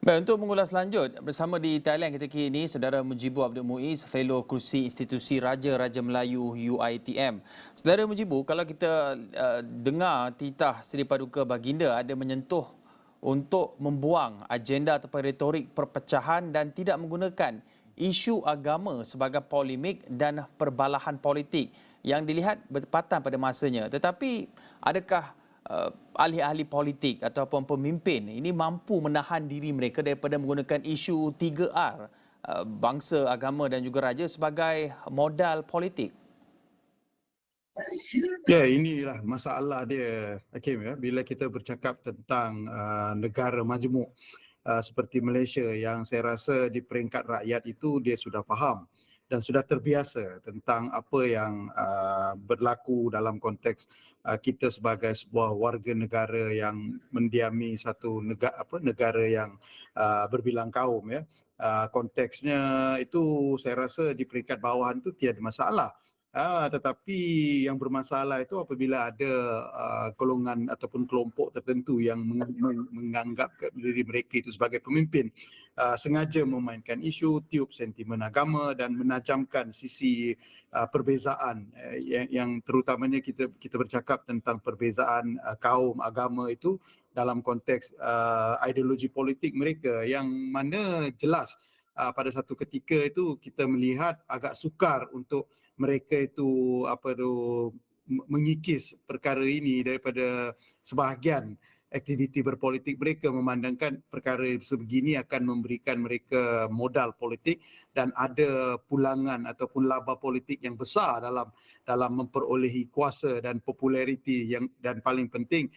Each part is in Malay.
Baik, untuk mengulas lanjut, bersama di Thailand ketika ini, Saudara Mujibu Abdul Muiz, Fellow Kursi Institusi Raja Melayu UiTM. Saudara Mujibu, kalau kita dengar titah Seri Paduka Baginda ada menyentuh untuk membuang agenda atau retorik perpecahan dan tidak menggunakan isu agama sebagai polemik dan perbalahan politik yang dilihat bertepatan pada masanya. Tetapi adakah ahli-ahli politik ataupun pemimpin ini mampu menahan diri mereka daripada menggunakan isu 3R, bangsa, agama dan juga raja sebagai modal politik? Ya, inilah masalah dia, Hakim, ya. Bila kita bercakap tentang negara majmuk seperti Malaysia, yang saya rasa di peringkat rakyat itu dia sudah faham dan sudah terbiasa tentang apa yang berlaku dalam konteks kita sebagai sebuah warga negara yang mendiami satu negara yang berbilang kaum, ya. Konteksnya itu saya rasa di peringkat bawahan itu tiada masalah. Tetapi yang bermasalah itu apabila ada golongan ataupun kelompok tertentu yang menganggap diri mereka itu sebagai pemimpin, sengaja memainkan isu, tiup sentimen agama dan menajamkan sisi perbezaan yang terutamanya kita bercakap tentang perbezaan kaum, agama itu dalam konteks ideologi politik mereka, yang mana jelas pada satu ketika itu kita melihat agak sukar untuk mereka itu mengikis perkara ini daripada sebahagian aktiviti berpolitik mereka, memandangkan perkara sebegini akan memberikan mereka modal politik dan ada pulangan ataupun laba politik yang besar dalam memperolehi kuasa dan populariti, dan paling penting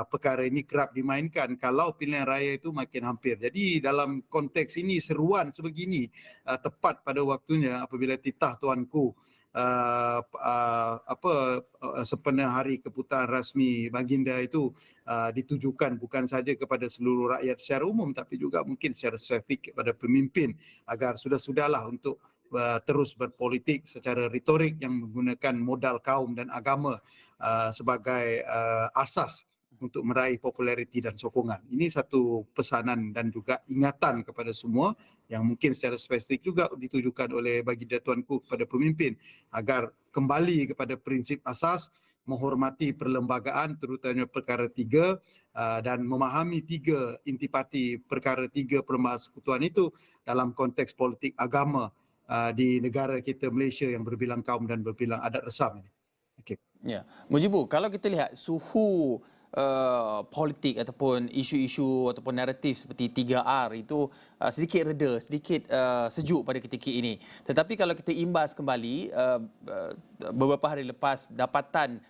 perkara ini kerap dimainkan kalau pilihan raya itu makin hampir. Jadi dalam konteks ini seruan sebegini tepat pada waktunya apabila titah tuanku sepenuh hari keputaran rasmi baginda itu ditujukan bukan saja kepada seluruh rakyat secara umum, tapi juga mungkin secara spesifik kepada pemimpin, agar sudahlah untuk terus berpolitik secara retorik yang menggunakan modal kaum dan agama sebagai asas untuk meraih populariti dan sokongan. Ini satu pesanan dan juga ingatan kepada semua yang mungkin secara spesifik juga ditujukan oleh baginda tuanku kepada pemimpin, agar kembali kepada prinsip asas, menghormati perlembagaan terutamanya perkara 3 dan memahami 3 intipati perkara 3 perlembagaan persekutuan itu dalam konteks politik agama di negara kita Malaysia yang berbilang kaum dan berbilang adat resam ini. Okay. Ya, Mujibu, kalau kita lihat suhu politik ataupun isu-isu ataupun naratif seperti 3R itu sedikit reda, sedikit sejuk pada ketika ini. Tetapi kalau kita imbas kembali beberapa hari lepas dapatan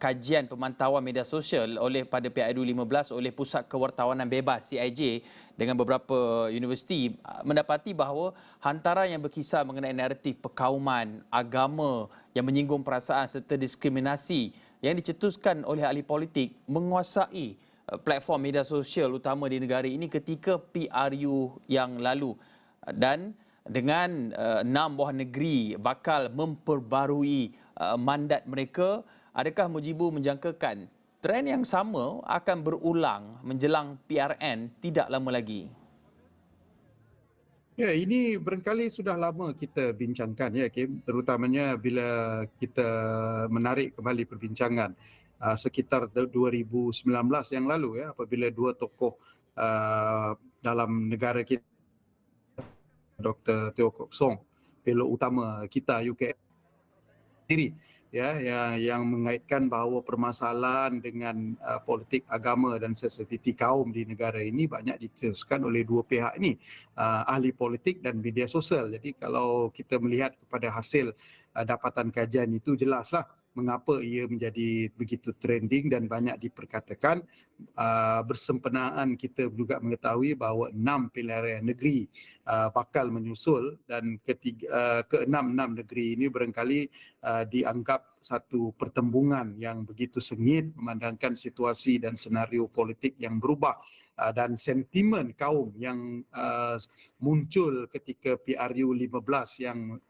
kajian pemantauan media sosial pada PIDU 15 oleh Pusat Kewartawanan Bebas CIJ dengan beberapa universiti mendapati bahawa hantaran yang berkisar mengenai naratif perkauman, agama yang menyinggung perasaan serta diskriminasi yang dicetuskan oleh ahli politik menguasai platform media sosial utama di negara ini ketika PRU yang lalu, dan dengan 6 buah negeri bakal memperbarui mandat mereka. Adakah Mujibu menjangkakan trend yang sama akan berulang menjelang PRN tidak lama lagi? Ya, ini barangkali sudah lama kita bincangkan, ya, Kim, terutamanya bila kita menarik kembali perbincangan sekitar 2019 yang lalu, ya, apabila dua tokoh dalam negara kita, Dr. Teo Kok Song, pelok utama kita UKM sendiri, ya, yang mengaitkan bahawa permasalahan dengan politik agama dan sensitiviti kaum di negara ini banyak diteruskan oleh dua pihak ini, ahli politik dan media sosial. Jadi kalau kita melihat kepada hasil dapatan kajian itu, jelaslah mengapa ia menjadi begitu trending dan banyak diperkatakan. Bersempenaan kita juga mengetahui bahawa 6 pilihan raya negeri bakal menyusul, dan keenam negeri ini barangkali dianggap satu pertembungan yang begitu sengit memandangkan situasi dan senario politik yang berubah dan sentimen kaum yang muncul ketika PRU 15 yang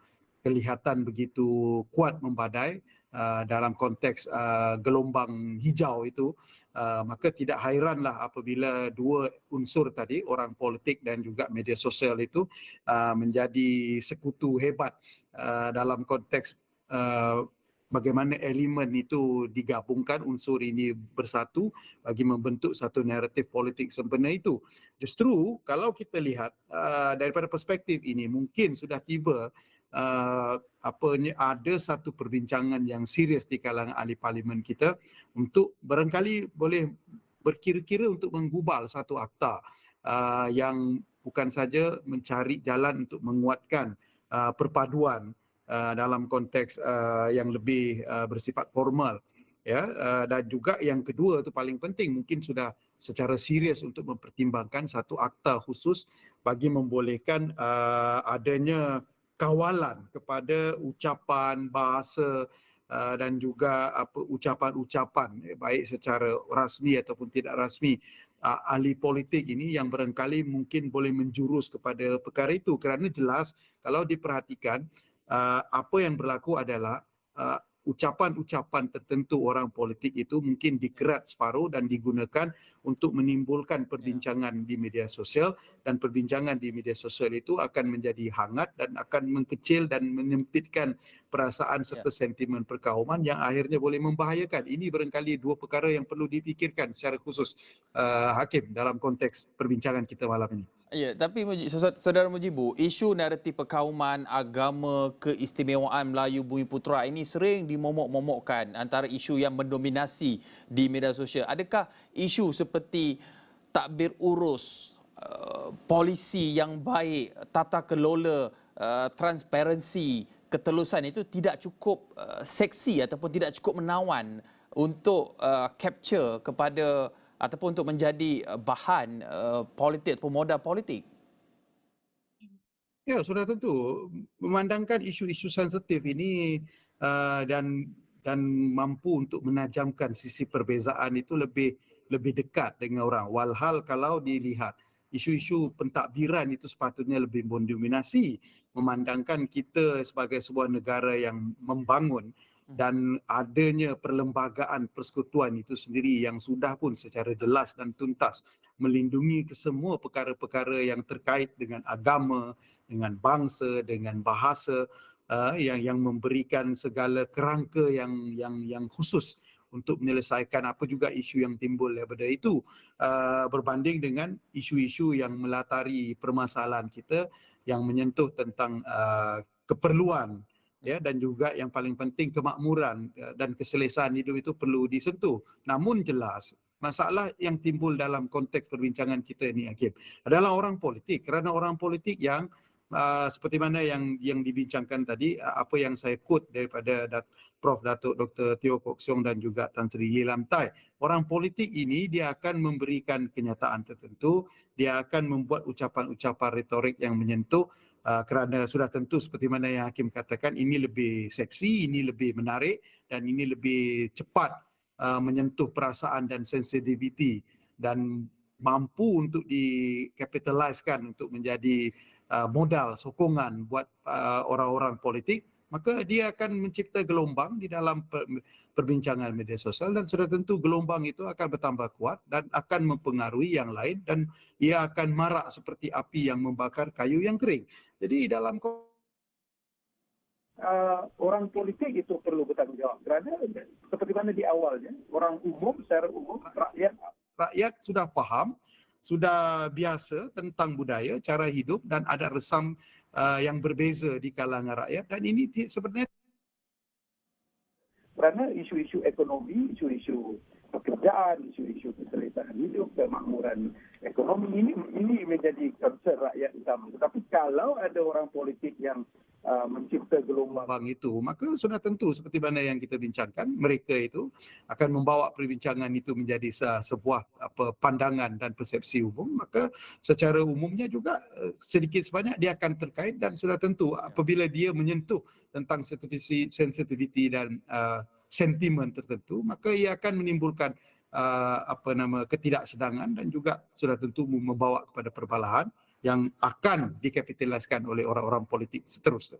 kelihatan begitu kuat membadai dalam konteks gelombang hijau itu, Maka tidak hairanlah apabila dua unsur tadi, orang politik dan juga media sosial itu menjadi sekutu hebat dalam konteks bagaimana elemen itu digabungkan, unsur ini bersatu bagi membentuk satu naratif politik sempurna itu. Justru kalau kita lihat daripada perspektif ini, mungkin sudah tiba ada satu perbincangan yang serius di kalangan ahli parlimen kita untuk barangkali boleh berkira-kira untuk menggubal satu akta yang bukan saja mencari jalan untuk menguatkan perpaduan dalam konteks yang lebih bersifat formal, ya, dan juga yang kedua itu paling penting, mungkin sudah secara serius untuk mempertimbangkan satu akta khusus bagi membolehkan adanya kawalan kepada ucapan, bahasa dan juga ucapan-ucapan baik secara rasmi ataupun tidak rasmi ahli politik ini yang barangkali mungkin boleh menjurus kepada perkara itu, kerana jelas kalau diperhatikan apa yang berlaku adalah ucapan-ucapan tertentu orang politik itu mungkin dikerat separuh dan digunakan untuk menimbulkan perbincangan di media sosial, dan perbincangan di media sosial itu akan menjadi hangat dan akan mengkecil dan menyempitkan perasaan serta sentimen perkauman yang akhirnya boleh membahayakan. Ini barangkali dua perkara yang perlu difikirkan secara khusus Hakim dalam konteks perbincangan kita malam ini. Ya, tapi Saudara Mujibu, isu naratif perkauman, agama, keistimewaan Melayu Bumi Putera ini sering dimomok-momokkan antara isu yang mendominasi di media sosial. Adakah isu seperti takbir urus, polisi yang baik, tata kelola, transparansi, ketelusan itu tidak cukup seksi ataupun tidak cukup menawan untuk capture kepada ataupun untuk menjadi bahan politik ataupun modal politik? Ya, sudah tentu. Memandangkan isu-isu sensitif ini dan mampu untuk menajamkan sisi perbezaan itu lebih dekat dengan orang. Walhal kalau dilihat isu-isu pentadbiran itu sepatutnya lebih mendominasi, memandangkan kita sebagai sebuah negara yang membangun dan adanya perlembagaan persekutuan itu sendiri yang sudah pun secara jelas dan tuntas melindungi kesemua perkara-perkara yang terkait dengan agama, dengan bangsa, dengan bahasa, yang memberikan segala kerangka yang khusus untuk menyelesaikan apa juga isu yang timbul daripada itu, berbanding dengan isu-isu yang melatari permasalahan kita yang menyentuh tentang keperluan, ya, dan juga yang paling penting kemakmuran dan keselesaan hidup itu perlu disentuh. Namun jelas masalah yang timbul dalam konteks perbincangan kita ini, Hakim, adalah orang politik, kerana orang politik yang seperti mana yang dibincangkan tadi, apa yang saya quote daripada Prof. Datuk Dr. Teo Kok Siong dan juga Tan Sri Yi Lam Tai. Orang politik ini dia akan memberikan kenyataan tertentu, dia akan membuat ucapan-ucapan retorik yang menyentuh, kerana sudah tentu seperti mana yang Hakim katakan, ini lebih seksi, ini lebih menarik dan ini lebih cepat menyentuh perasaan dan sensitiviti dan mampu untuk dikapitaliskan untuk menjadi modal sokongan buat orang-orang politik, maka dia akan mencipta gelombang di dalam perbincangan media sosial, dan sudah tentu gelombang itu akan bertambah kuat dan akan mempengaruhi yang lain, dan ia akan marak seperti api yang membakar kayu yang kering. Jadi dalam orang politik itu perlu bertanggungjawab, kerana seperti mana di awalnya, orang umum, secara umum, rakyat sudah faham, sudah biasa tentang budaya, cara hidup dan adat resam yang berbeza di kalangan rakyat, dan ini sebenarnya kerana isu-isu ekonomi, isu-isu pekerjaan, isu-isu keselesaan hidup, kemakmuran ekonomi ini menjadi concern rakyat utama. Tetapi kalau ada orang politik yang mencipta gelombang itu, maka sudah tentu seperti mana yang kita bincangkan, mereka itu akan membawa perbincangan itu menjadi sebuah pandangan dan persepsi umum, maka secara umumnya juga sedikit sebanyak dia akan terkait, dan sudah tentu apabila dia menyentuh tentang sensitiviti dan sentimen tertentu, maka ia akan menimbulkan ketidaksedangan dan juga sudah tentu membawa kepada perbalahan yang akan dikapitaliskan oleh orang-orang politik seterusnya.